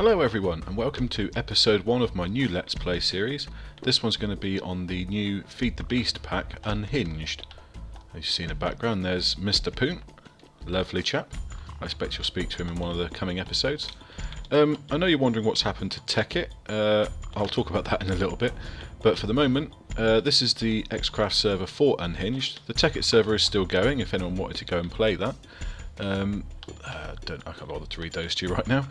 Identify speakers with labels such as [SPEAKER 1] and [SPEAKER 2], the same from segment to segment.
[SPEAKER 1] Hello everyone and welcome to episode 1 of my new Let's Play series. This one's going to be on the new Feed the Beast pack, Unhinged. As you see in the background there's Mr. Poont, lovely chap. I expect you'll speak to him in one of the coming episodes. I know you're wondering what's happened to Tekkit. I'll talk about that in a little bit, but for the moment this is the Xcraft server for Unhinged. The Tekkit server is still going if anyone wanted to go and play that. I can't bother to read those to you right now.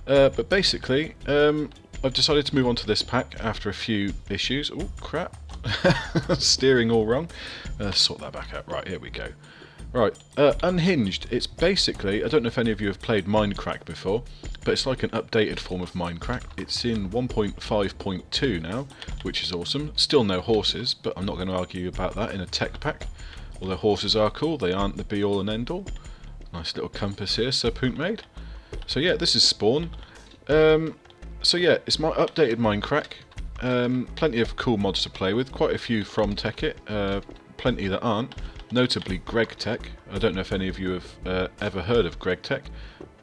[SPEAKER 1] But basically, I've decided to move on to this pack after a few issues. Oh crap, steering all wrong. Sort that back out. Right, here we go. Right, Unhinged. It's basically, I don't know if any of you have played Minecraft before, but it's like an updated form of Minecraft. It's in 1.5.2 now, which is awesome. Still no horses, but I'm not going to argue about that in a tech pack. Although horses are cool, they aren't the be all and end all. Nice little compass here Sir Poont made. So yeah, this is Spawn. So yeah, it's my updated Minecraft. Plenty of cool mods to play with, quite a few from Tekkit, plenty that aren't. Notably GregTech. I don't know if any of you have ever heard of GregTech,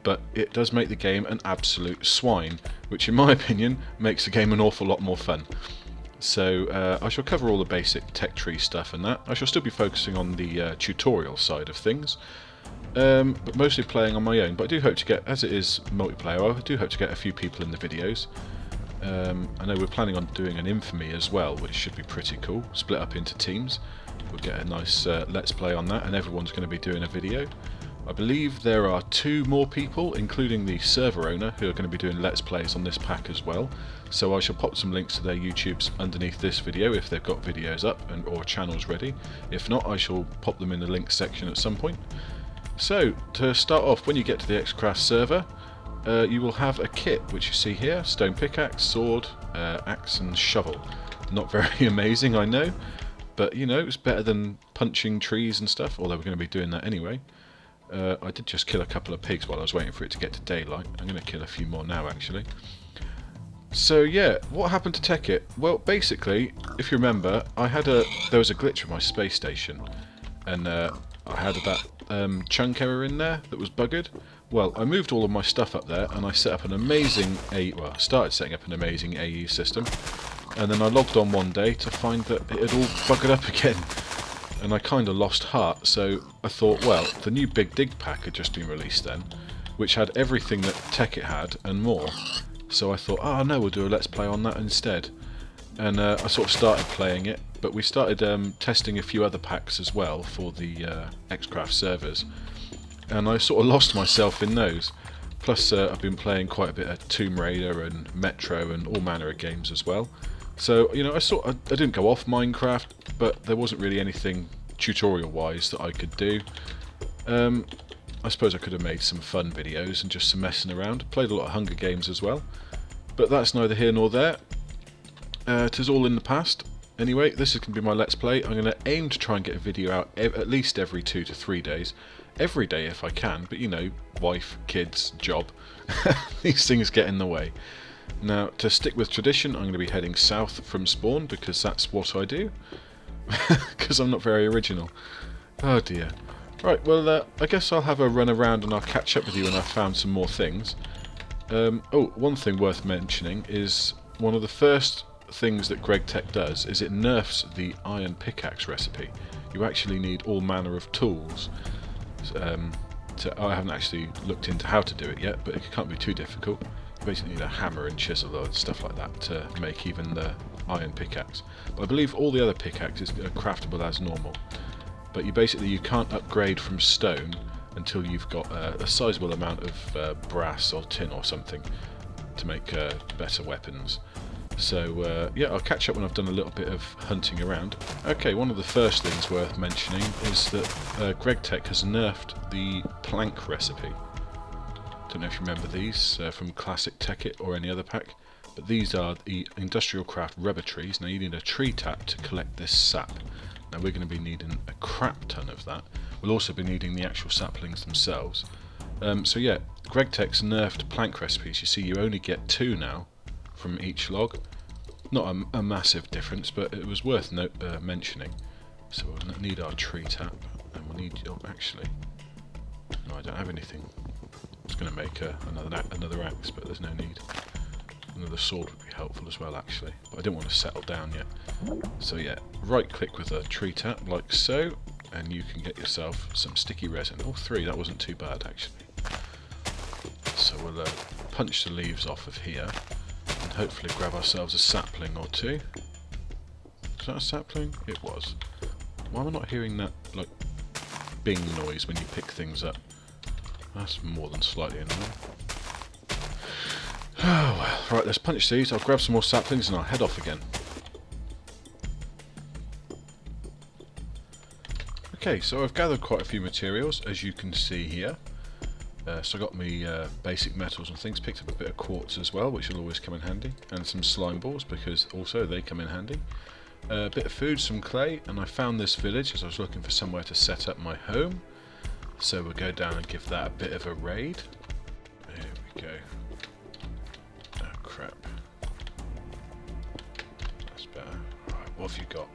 [SPEAKER 1] but it does make the game an absolute swine, which in my opinion makes the game an awful lot more fun. So I shall cover all the basic tech tree stuff and that. I shall still be focusing on the tutorial side of things. But mostly playing on my own, but I do hope to get, as it is multiplayer, I do hope to get a few people in the videos. I know we're planning on doing an Infamy as well, which should be pretty cool, split up into teams. We'll get a nice let's play on that, and everyone's going to be doing a video. I believe there are 2 more people, including the server owner, who are going to be doing let's plays on this pack as well. So I shall pop some links to their YouTubes underneath this video if they've got videos up and or channels ready. If not, I shall pop them in the links section at some point. So, to start off, when you get to the Xcraft server, you will have a kit, which you see here: stone pickaxe, sword, axe and shovel. Not very amazing, I know, but you know, it's better than punching trees and stuff, although we're going to be doing that anyway. I did just kill a couple of pigs while I was waiting for it to get to daylight. I'm going to kill a few more now, actually. So yeah, what happened to Tekkit? Well, basically, if you remember, there was a glitch with my space station, and I had that chunk error in there that was buggered. Well, I moved all of my stuff up there and I set up an amazing started setting up an amazing AE system, and then I logged on one day to find that it had all buggered up again, and I kind of lost heart. So I thought, well, the new Bigdig pack had just been released then, which had everything that Tekkit had and more. So I thought, oh no, we'll do a let's play on that instead. And I sort of started playing it, but we started testing a few other packs as well for the Xcraft servers, and I sort of lost myself in those. Plus I've been playing quite a bit of Tomb Raider and Metro and all manner of games as well. So you know, I didn't go off Minecraft, but there wasn't really anything tutorial wise that I could do. I suppose I could have made some fun videos and just some messing around. Played a lot of Hunger Games as well, but that's neither here nor there. 'Tis all in the past. Anyway, this is going to be my Let's Play. I'm going to aim to try and get a video out at least every 2 to 3 days. Every day if I can, but you know, wife, kids, job, these things get in the way. Now, to stick with tradition, I'm going to be heading south from spawn, because that's what I do. Because I'm not very original. Oh dear. Right, well, I guess I'll have a run around and I'll catch up with you when I've found some more things. Oh, one thing worth mentioning is one of the first things that GregTech does is it nerfs the iron pickaxe recipe. You actually need all manner of tools. I haven't actually looked into how to do it yet, but it can't be too difficult. You basically need a hammer and chisel and stuff like that to make even the iron pickaxe. But I believe all the other pickaxes are craftable as normal. But you can't upgrade from stone until you've got a sizable amount of brass or tin or something to make better weapons. So yeah, I'll catch up when I've done a little bit of hunting around. Okay, one of the first things worth mentioning is that GregTech has nerfed the plank recipe. Don't know if you remember these from classic Tekkit or any other pack, but these are the industrial craft rubber trees. Now you need a tree tap to collect this sap. Now we're going to be needing a crap ton of that. We'll also be needing the actual saplings themselves. So yeah, GregTech's nerfed plank recipes. You see, you only get 2 now from each log. Not a massive difference, but it was worth mentioning. So we'll need our tree tap, and we'll need actually. No, I don't have anything. was going to make another axe, but there's no need. Another sword would be helpful as well, actually, but I didn't want to settle down yet. So yeah, right click with a tree tap like so, and you can get yourself some sticky resin. Oh, 3, that wasn't too bad actually. So we'll punch the leaves off of here and hopefully grab ourselves a sapling or 2. Was that a sapling? It was. Why am I not hearing that like bing noise when you pick things up? That's more than slightly annoying. Oh well, right, let's punch these. I'll grab some more saplings and I'll head off again. Okay, so I've gathered quite a few materials, as you can see here. So I got me basic metals and things, picked up a bit of quartz as well, which will always come in handy, and some slime balls, because also they come in handy. A bit of food, some clay, and I found this village as I was looking for somewhere to set up my home. So we'll go down and give that a bit of a raid. There we go. Oh crap. That's better. Right, what have you got?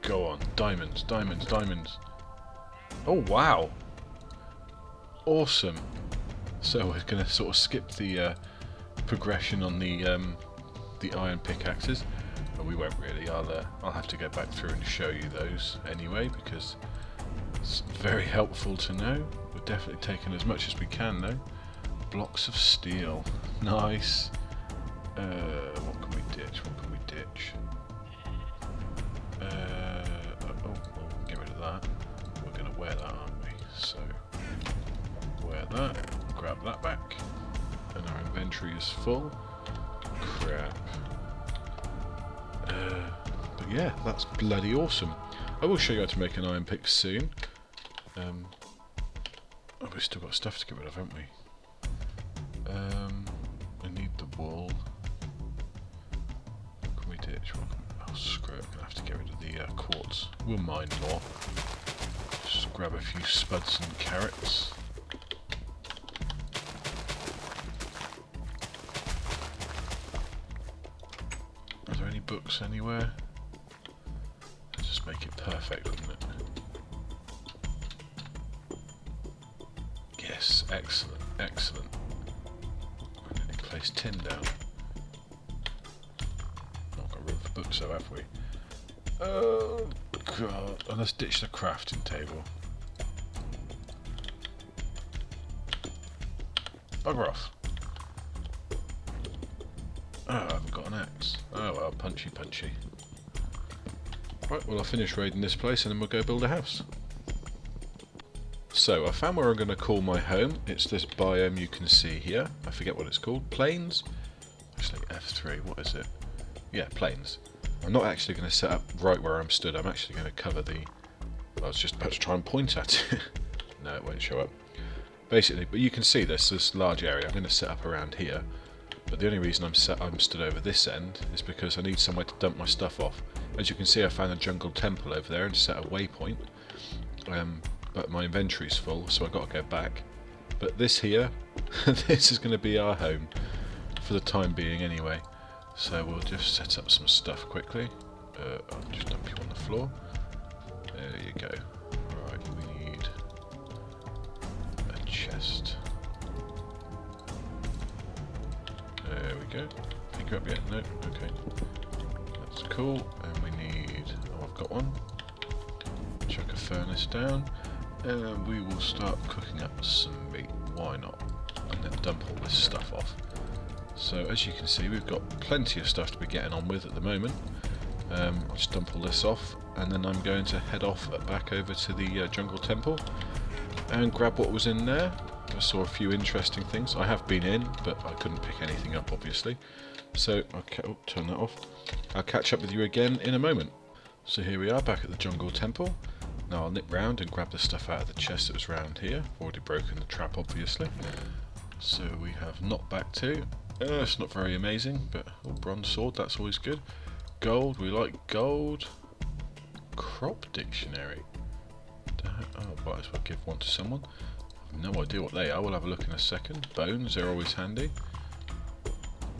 [SPEAKER 1] Go on. Diamonds, diamonds, diamonds. Oh wow! Awesome. So we're going to sort of skip the progression on the iron pickaxes. But we won't really. I'll have to go back through and show you those anyway, because it's very helpful to know. We're definitely taking as much as we can though. Blocks of steel. Nice. What can we ditch? What can we ditch? Get rid of that. We're going to wear that, aren't we? So, wear that. Grab that back. And our inventory is full. Crap. But yeah, that's bloody awesome. I will show you how to make an iron pick soon. Oh, we've still got stuff to get rid of, haven't we? I need the wool. What can we ditch? Oh, screw it. I'm going to have to get rid of the quartz. We'll mine more. Just grab a few spuds and carrots. Are there any books anywhere? Let's just make it perfect, wouldn't it? Yes, excellent, excellent. I need to place tin down. Not got room for books though, have we? Oh god, and let's ditch the crafting table. Bugger off. Oh, I haven't got an axe. Oh well, punchy punchy. Right, well I'll finish raiding this place and then we'll go build a house. So I found where I'm going to call my home. It's this biome you can see here. I forget what it's called. Plains? Actually F3, what is it? Yeah, plains. I'm not actually going to set up right where I'm stood. I'm actually going to cover the... I was just about to try and point at it. No, it won't show up. Basically, but you can see this large area. I'm going to set up around here. But the only reason I'm stood over this end is because I need somewhere to dump my stuff off. As you can see, I found a jungle temple over there and set a waypoint. But my inventory's full, so I've got to go back. But this here, this is going to be our home for the time being anyway. So we'll just set up some stuff quickly. I'll just dump you on the floor. There you go. Right, we need a chest. There we go. Pick you up yet? No? Okay. That's cool. And we need... oh, I've got one. Chuck a furnace down. And we will start cooking up some meat. Why not? And then dump all this stuff off. So as you can see, we've got plenty of stuff to be getting on with at the moment. I'll just dump all this off, and then I'm going to head off back over to the jungle temple and grab what was in there. I saw a few interesting things. I have been in, but I couldn't pick anything up, obviously. So I'll turn that off. I'll catch up with you again in a moment. So here we are back at the jungle temple. Now I'll nip round and grab the stuff out of the chest that was round here. I've already broken the trap, obviously. So we have knockback 2. It's not very amazing, but bronze sword, that's always good. Gold, we like gold. Crop dictionary. Oh, might as well give one to someone. I've no idea what they are, we'll have a look in a second. Bones, they're always handy.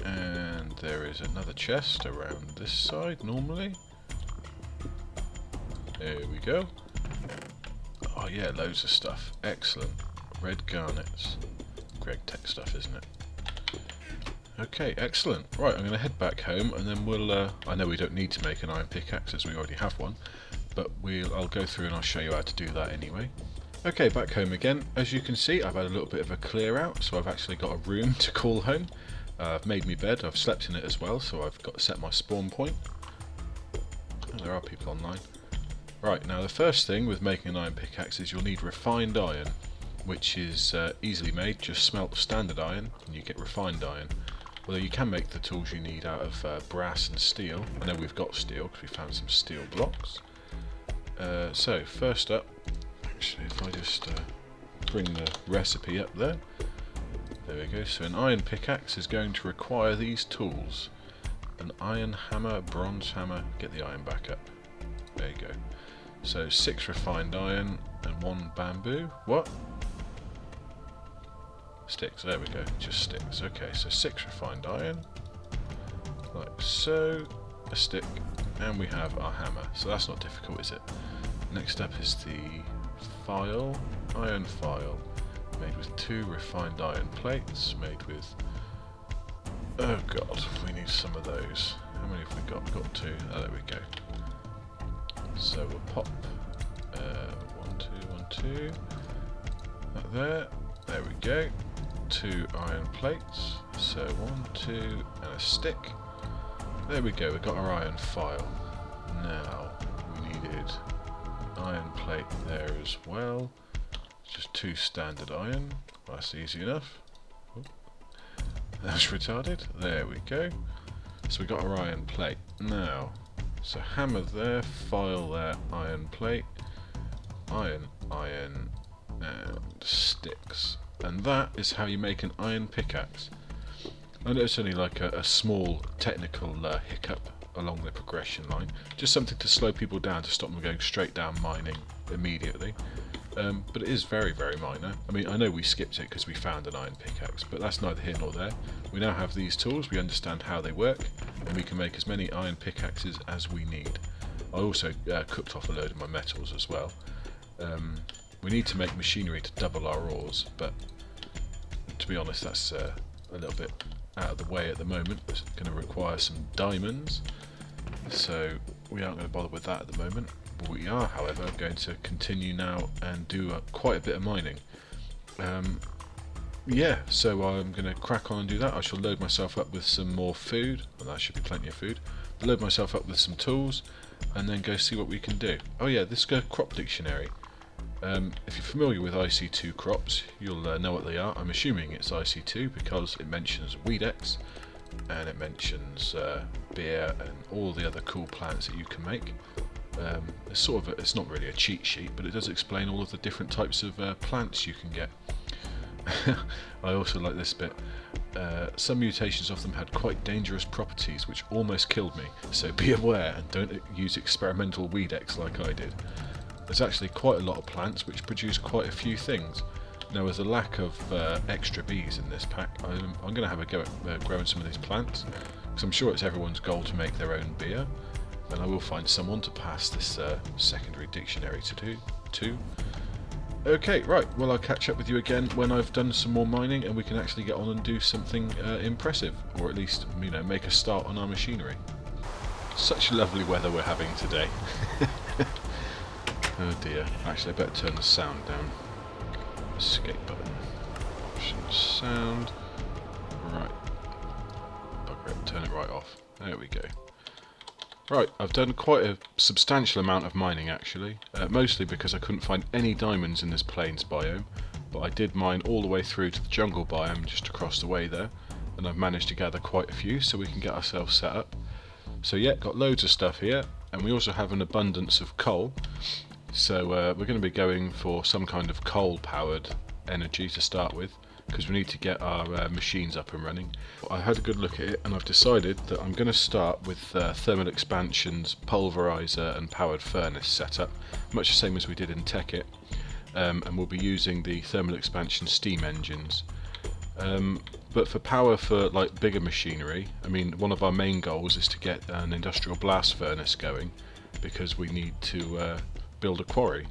[SPEAKER 1] And there is another chest around this side, normally. There we go. Oh yeah, loads of stuff. Excellent. Red garnets. Greg Tech stuff, isn't it? Okay, excellent. Right, I'm going to head back home, and then we'll... I know we don't need to make an iron pickaxe as we already have one, but I'll go through and I'll show you how to do that anyway. Okay, back home again. As you can see, I've had a little bit of a clear out, so I've actually got a room to call home. I've made me bed, I've slept in it as well, so I've got to set my spawn point. Oh, there are people online. Right, now the first thing with making an iron pickaxe is you'll need refined iron, which is easily made. Just smelt standard iron and you get refined iron. Although you can make the tools you need out of brass and steel. I know we've got steel because we found some steel blocks. So first up, actually if I just bring the recipe up there. There we go. So an iron pickaxe is going to require these tools. An iron hammer, bronze hammer, get the iron back up. There you go. So 6 refined iron and 1 bamboo. What? Sticks, there we go, just sticks. Okay, so 6 refined iron, like so, a stick, and we have our hammer. So that's not difficult, is it? Next up is the file, iron file, made with 2 refined iron plates, made with... Oh god, we need some of those. How many have we got? We've got 2. Oh, there we go. So we'll pop 1, 2, 1, 2, like there. There we go. 2 iron plates. So 1, 2, and a stick. There we go. We've got our iron file. Now we needed iron plate there as well. Just 2 standard iron. That's easy enough. Oop. That's retarded. There we go. So we got our iron plate. Now, so hammer there, file there, iron plate, iron, and sticks. And that is how you make an iron pickaxe. I know it's only like a small technical hiccup along the progression line, just something to slow people down, to stop them going straight down mining immediately. But it is very, very minor. I mean, I know we skipped it because we found an iron pickaxe, but that's neither here nor there. We now have these tools, we understand how they work, and we can make as many iron pickaxes as we need. I also cooked off a load of my metals as well. We need to make machinery to double our ores, but to be honest, that's a little bit out of the way at the moment. It's going to require some diamonds, so we aren't going to bother with that at the moment. But we are, however, going to continue now and do quite a bit of mining. Yeah, so I'm going to crack on and do that. I shall load myself up with some more food, and that should be plenty of food. Load myself up with some tools, and then go see what we can do. Oh yeah, this crop dictionary. If you're familiar with IC2 crops, you'll know what they are. I'm assuming it's IC2 because it mentions weedex, and it mentions beer and all the other cool plants that you can make. It's sort of it's not really a cheat sheet, but it does explain all of the different types of plants you can get. I also like this bit. Some mutations of them had quite dangerous properties which almost killed me, so be aware and don't use experimental weedex like I did. There's actually quite a lot of plants which produce quite a few things. Now, with a lack of extra bees in this pack, I'm going to have a go at growing some of these plants, because I'm sure it's everyone's goal to make their own beer, and I will find someone to pass this secondary dictionary to. Okay, right, well I'll catch up with you again when I've done some more mining and we can actually get on and do something impressive, or at least, you know, make a start on our machinery. Such lovely weather we're having today. Oh dear, actually I better turn the sound down. Escape button. Option sound. Right. Bugger it, turn it right off. There we go. Right, I've done quite a substantial amount of mining actually, mostly because I couldn't find any diamonds in this plains biome, but I did mine all the way through to the jungle biome just across the way there, and I've managed to gather quite a few so we can get ourselves set up. So yeah, got loads of stuff here, and we also have an abundance of coal. So we're going to be going for some kind of coal-powered energy to start with, because we need to get our machines up and running. I had a good look at it, and I've decided that I'm going to start with Thermal Expansion's pulverizer and powered furnace setup, much the same as we did in Tekkit, and we'll be using the Thermal Expansion steam engines. But for power for like bigger machinery, I mean, one of our main goals is to get an industrial blast furnace going, because we need to build a quarry,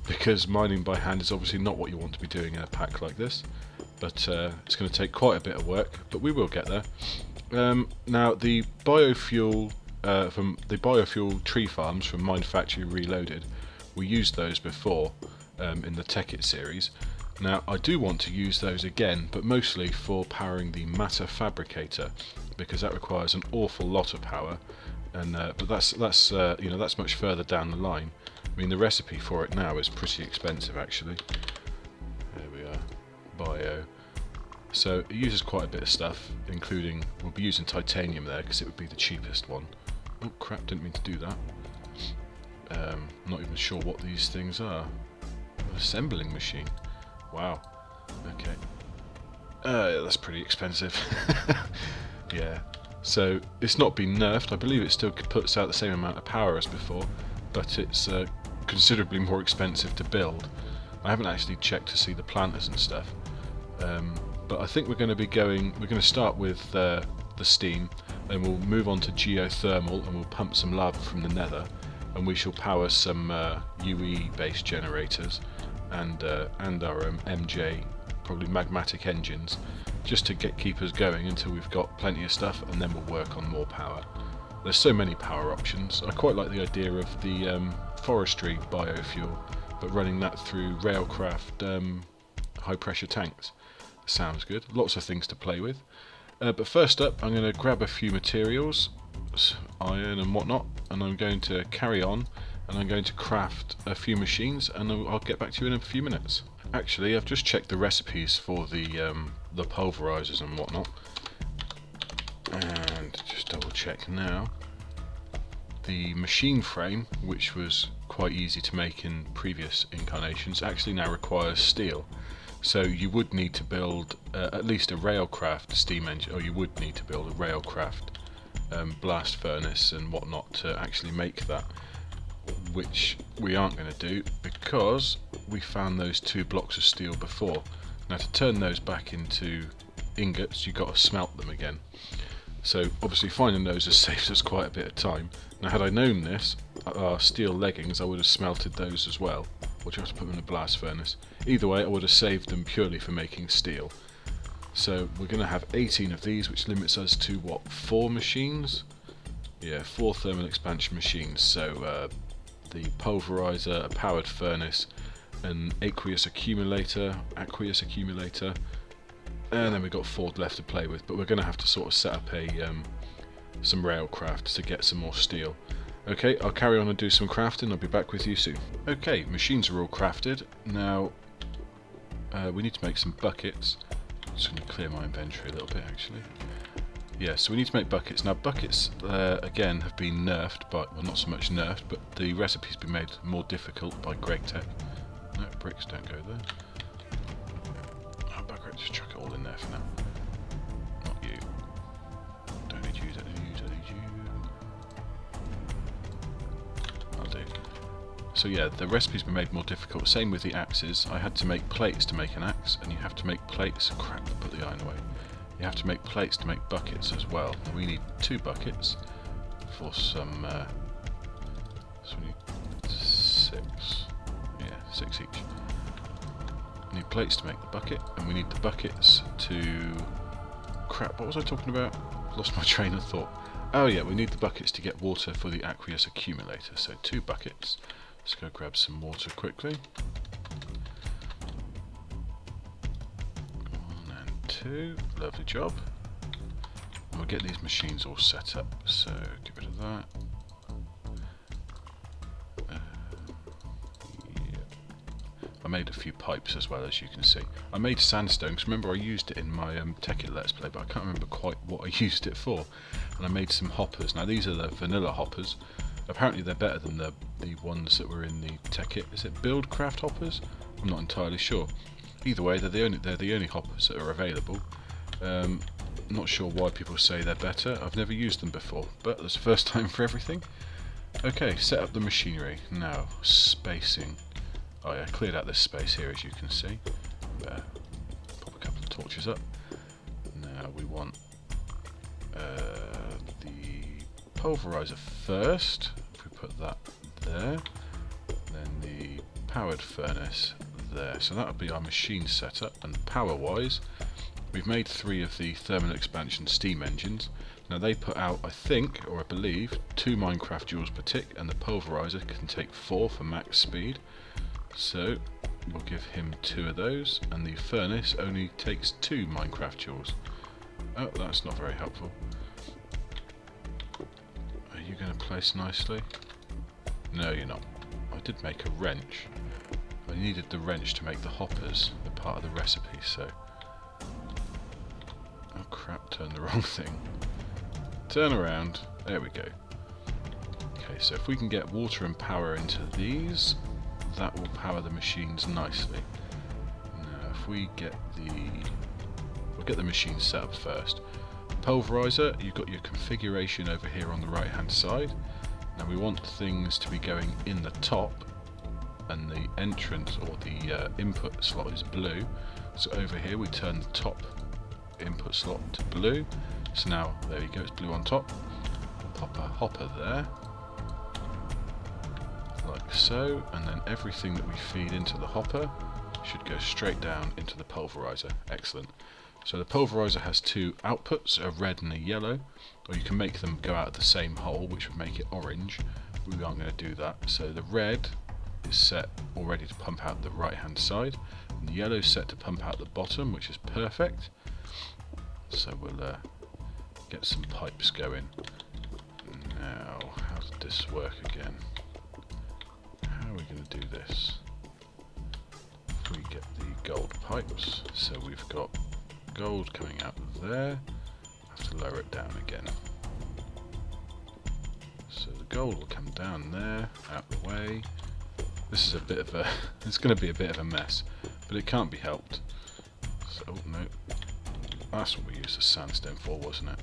[SPEAKER 1] because mining by hand is obviously not what you want to be doing in a pack like this. but it's going to take quite a bit of work, but we will get there. Now the biofuel from the biofuel tree farms from Mine Factory Reloaded, we used those before in the Tekkit series. Now I do want to use those again, but mostly for powering the matter fabricator, because that requires an awful lot of power, and but that's you know, that's much further down the line. I mean, the recipe for it now is pretty expensive actually. There we are, bio. So it uses quite a bit of stuff, including, we'll be using titanium there because it would be the cheapest one. Oh crap, didn't mean to do that. I'm not even sure what these things are. An assembling machine. Wow. Okay. That's pretty expensive. Yeah. So it's not been nerfed. I believe it still puts out the same amount of power as before, but it's considerably more expensive to build. I haven't actually checked to see the planters and stuff. But I think we're going to start with the steam, then we'll move on to geothermal, and we'll pump some lava from the nether, and we shall power some UE based generators and our MJ, probably magmatic engines, just to keep us going until we've got plenty of stuff, and then we'll work on more power. There's so many power options. I quite like the idea of the forestry biofuel, but running that through railcraft high pressure tanks. Sounds good. Lots of things to play with. But first up, I'm going to grab a few materials, iron and whatnot, and I'm going to carry on, and I'm going to craft a few machines, and I'll get back to you in a few minutes. Actually, I've just checked the recipes for the pulverizers and whatnot, and just double check now. The machine frame, which was quite easy to make in previous incarnations, actually now requires steel. So you would need to build at least a railcraft steam engine, or you would need to build a railcraft blast furnace and whatnot to actually make that, which we aren't going to do because we found those 2 blocks of steel before. Now to turn those back into ingots, you've got to smelt them again. So obviously finding those has saved us quite a bit of time. Now had I known this, our steel leggings, I would have smelted those as well, or just put them in a blast furnace. Either way, I would have saved them purely for making steel. So we're going to have 18 of these, which limits us to what, 4 machines? Yeah, 4 thermal expansion machines. So the pulverizer, a powered furnace, an aqueous accumulator, and then we've got 4 left to play with. But we're going to have to sort of set up a some railcraft to get some more steel. Okay, I'll carry on and do some crafting. I'll be back with you soon. Okay, machines are all crafted. Now we need to make some buckets. I'm just going to clear my inventory a little bit actually. Yeah, so we need to make buckets. Now buckets again have been nerfed, but well, not so much nerfed, but the recipe's been made more difficult by GregTech. No, bricks don't go there. Oh bugger it, just chuck it all in there for now. Not you. Don't need you, don't need you, don't need you. I'll do. So yeah, the recipe's been made more difficult. Same with the axes. I had to make plates to make an axe, and you have to make plates. Crap, I put the iron away. You have to make plates to make buckets as well. And we need 2 buckets for some. So we need 6. Yeah, 6 each. We need plates to make the bucket, and we need the buckets to. Crap, what was I talking about? Lost my train of thought. Oh yeah, we need the buckets to get water for the aqueous accumulator. So 2 buckets. Let's go grab some water quickly. 1 and 2. Lovely job. And we'll get these machines all set up. So get rid of that. I made a few pipes as well, as you can see. I made sandstone, because remember I used it in my Tekkit Let's Play, but I can't remember quite what I used it for. And I made some hoppers. Now these are the vanilla hoppers. Apparently they're better than the ones that were in the Tekkit. Is it Buildcraft hoppers? I'm not entirely sure. Either way, they're the only hoppers that are available. Not sure why people say they're better. I've never used them before, but it's the first time for everything. Okay, set up the machinery. Now, spacing. Oh yeah, I cleared out this space here, as you can see. Pop a couple of torches up. Now we want the pulverizer first. If we put that there, then the powered furnace there. So that'll be our machine setup. And power wise, we've made 3 of the thermal expansion steam engines. Now they put out, I think, or I believe, 2 Minecraft joules per tick, and the pulverizer can take 4 for max speed. So we'll give him 2 of those, and the furnace only takes 2 Minecraft joules. Oh, that's not very helpful. Are you going to place nicely? No, you're not. I did make a wrench. I needed the wrench to make the hoppers a part of the recipe, so... Oh crap, turned the wrong thing. Turn around. There we go. Okay, so if we can get water and power into these, that will power the machines nicely. Now, if we get we'll get the machine set up first. Pulverizer, you've got your configuration over here on the right hand side. Now we want things to be going in the top, and the entrance or the input slot is blue. So over here we turn the top input slot to blue. So now there you go, it's blue on top. Pop a hopper there, like so, and then everything that we feed into the hopper should go straight down into the pulverizer. Excellent. So the pulverizer has 2 outputs, a red and a yellow, or you can make them go out of the same hole, which would make it orange. We aren't going to do that. So the red is set already to pump out the right hand side, and the yellow is set to pump out the bottom, which is perfect. So we'll get some pipes going. Now, how does this work again? How are we going to do this? If we get the gold pipes, so we've got gold coming out there. Have to lower it down again. So the gold will come down there, out the way. This is a bit of a, it's going to be a bit of a mess, but it can't be helped. So, oh no, that's what we used the sandstone for, wasn't it?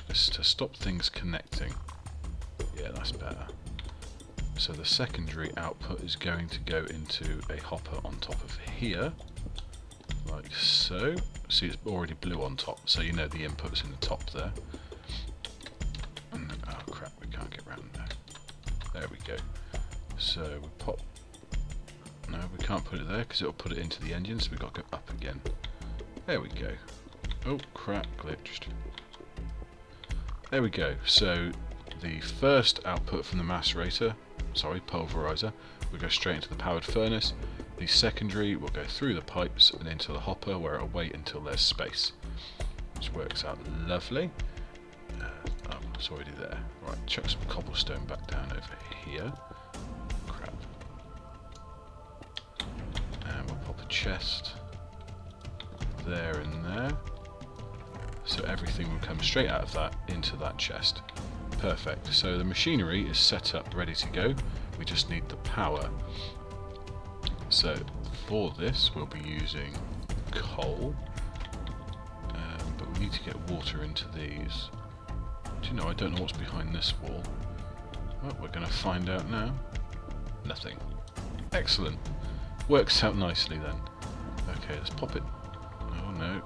[SPEAKER 1] It's to stop things connecting. Yeah, that's better. So the secondary output is going to go into a hopper on top of here, like so. See, it's already blue on top, so you know the input's in the top there. And then, oh crap, we can't get round there. There we go. So we pop... No, we can't put it there because it'll put it into the engine, so we've got to go up again. There we go. Oh crap, glitched. There we go. So the first output from the macerator, sorry, pulverizer, will go straight into the powered furnace. The secondary will go through the pipes and into the hopper, where it'll wait until there's space, which works out lovely. Oh, it's already there. Right, chuck some cobblestone back down over here. Crap. And we'll pop a chest there and there. So everything will come straight out of that into that chest. Perfect. So the machinery is set up, ready to go. We just need the power. So for this we'll be using coal, but we need to get water into these. Do you know, I don't know what's behind this wall. Well, we're going to find out now. Nothing. Excellent. Works out nicely then. Okay, let's pop it. Oh no.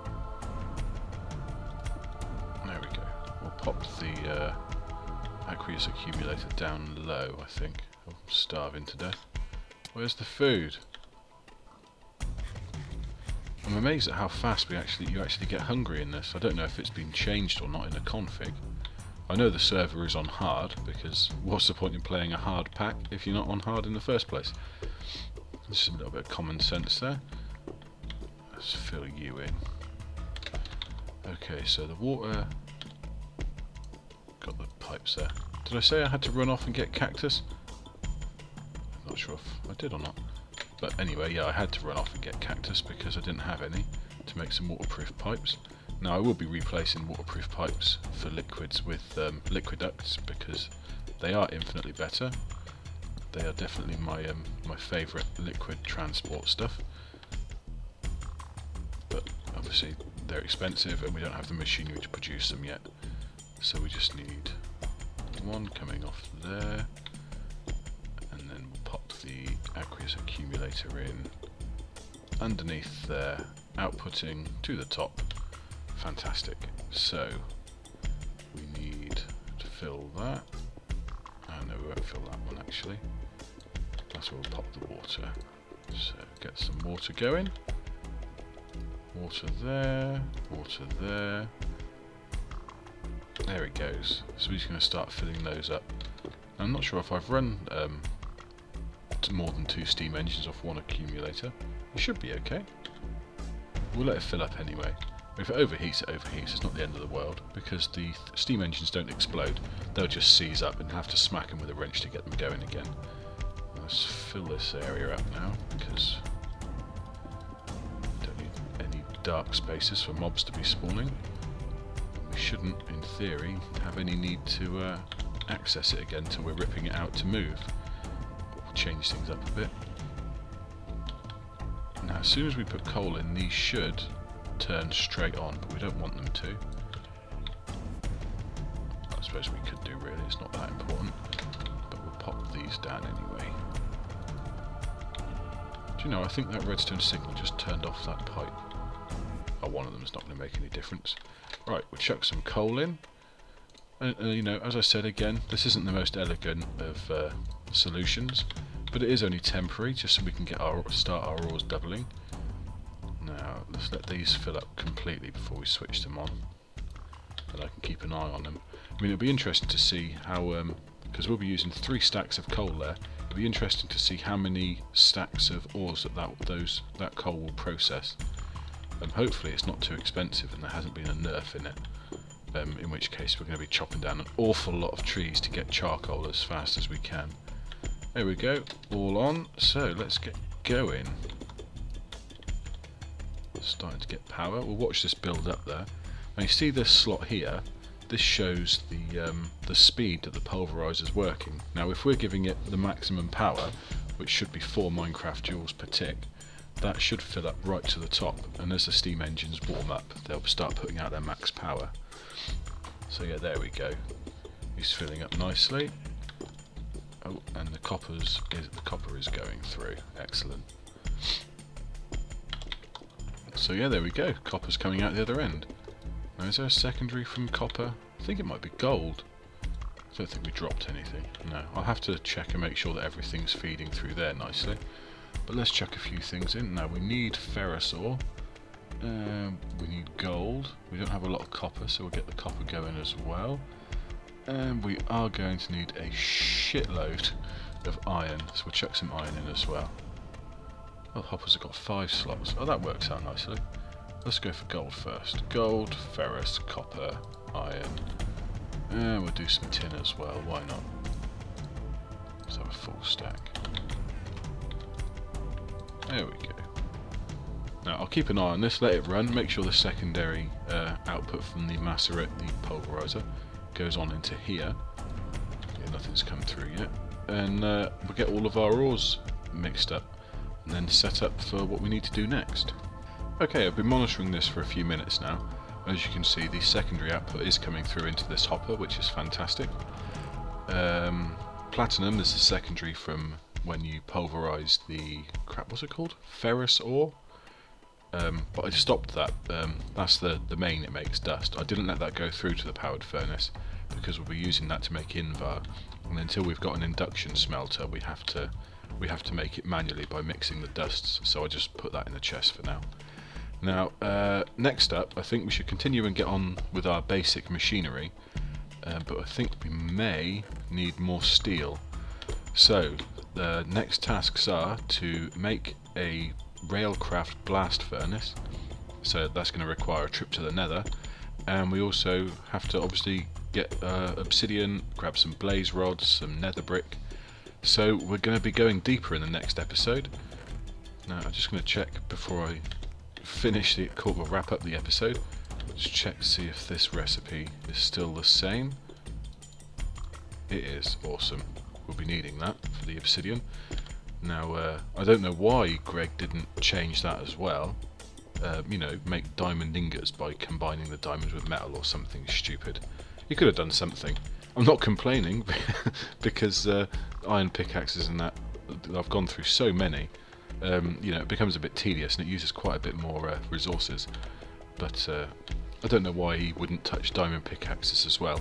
[SPEAKER 1] There we go. We'll pop the aqueous accumulator down low, I think. I'm starving to death. Where's the food? I'm amazed at how fast you actually get hungry in this. I don't know if it's been changed or not in the config. I know the server is on hard, because what's the point in playing a hard pack if you're not on hard in the first place? Just a little bit of common sense there. Let's fill you in. Okay, so the water... Got the pipes there. Did I say I had to run off and get cactus? I'm not sure if I did or not. But anyway, yeah, I had to run off and get cactus because I didn't have any to make some waterproof pipes. Now I will be replacing waterproof pipes for liquids with liquid ducts because they are infinitely better. They are definitely my my favourite liquid transport stuff. But obviously they're expensive and we don't have the machinery to produce them yet. So we just need one coming off there. And then we'll pop the aqueous accumulator in underneath there, outputting to the top. Fantastic. So we need to fill that. Oh no, we won't fill that one actually. That's where we'll pop the water. So get some water going. Water there, water there. There it goes. So we're just going to start filling those up. Now, I'm not sure if I've run to more than 2 steam engines off one accumulator. It should be okay. We'll let it fill up anyway. If it overheats, it overheats. It's not the end of the world, because the steam engines don't explode. They'll just seize up and have to smack them with a wrench to get them going again. Let's fill this area up now, because we don't need any dark spaces for mobs to be spawning. We shouldn't, in theory, have any need to access it again until we're ripping it out to move. But we'll change things up a bit. Now, as soon as we put coal in, these should turn straight on, but we don't want them to. I suppose we could do, really, it's not that important. But we'll pop these down anyway. Do you know, I think that redstone signal just turned off that pipe. Oh, one of them is not going to make any difference. Right, we'll chuck some coal in. And, you know, as I said again, this isn't the most elegant of solutions, but it is only temporary, just so we can get start our ores doubling. Now, let's let these fill up completely before we switch them on, and I can keep an eye on them. I mean, it'll be interesting to see how, because we'll be using 3 stacks of coal there. It'll be interesting to see how many stacks of ores that coal will process. Hopefully it's not too expensive and there hasn't been a nerf in it, in which case we're going to be chopping down an awful lot of trees to get charcoal as fast as we can. There we go, all on, so let's get going. Starting to get power. We'll watch this build up there. Now you see this slot here, this shows the speed that the pulverizer is working. Now if we're giving it the maximum power, which should be 4 Minecraft joules per tick, that should fill up right to the top, and as the steam engines warm up they'll start putting out their max power. So yeah, there we go. He's filling up nicely. Oh, and the copper is going through. Excellent. So yeah, there we go. Copper's coming out the other end. Now, is there a secondary from copper? I think it might be gold. I don't think we dropped anything. No, I'll have to check and make sure that everything's feeding through there nicely. But let's chuck a few things in. Now we need ferrous ore. We need gold. We don't have a lot of copper, so we'll get the copper going as well. And we are going to need a shitload of iron, so we'll chuck some iron in as well. Oh, hoppers have got 5 slots. Oh, that works out nicely. Let's go for gold first. Gold, ferrous, copper, iron. And we'll do some tin as well, why not? Let's have a full stack. There we go. Now I'll keep an eye on this, let it run, make sure the secondary output from the macerator, the pulverizer, goes on into here. Yeah, nothing's come through yet. And we'll get all of our ores mixed up and then set up for what we need to do next. Okay, I've been monitoring this for a few minutes now. As you can see, the secondary output is coming through into this hopper, which is fantastic. Platinum is the secondary from when you pulverize the what's it called? Ferrous ore. But I stopped that. That's the main, it makes dust. I didn't let that go through to the powered furnace because we'll be using that to make invar. And until we've got an induction smelter, we have to make it manually by mixing the dusts. So I just put that in the chest for now. Now, next up, I think we should continue and get on with our basic machinery. But I think we may need more steel. So the next tasks are to make a railcraft blast furnace, so that's going to require a trip to the nether, and we also have to obviously get obsidian, grab some blaze rods, some nether brick. So we're going to be going deeper in the next episode. Now I'm just going to check before I finish the wrap up the episode, just check to see if this recipe is still the same. It is. Awesome. We'll be needing that for the obsidian. Now, I don't know why Greg didn't change that as well. You know, make diamond ingots by combining the diamonds with metal or something stupid. He could have done something. I'm not complaining because iron pickaxes and that, I've gone through so many. You know, it becomes a bit tedious and it uses quite a bit more resources. But I don't know why he wouldn't touch diamond pickaxes as well.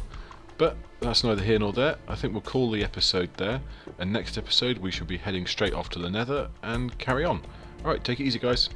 [SPEAKER 1] But that's neither here nor there. I think we'll call the episode there, and next episode we shall be heading straight off to the Nether and carry on. Alright, take it easy guys.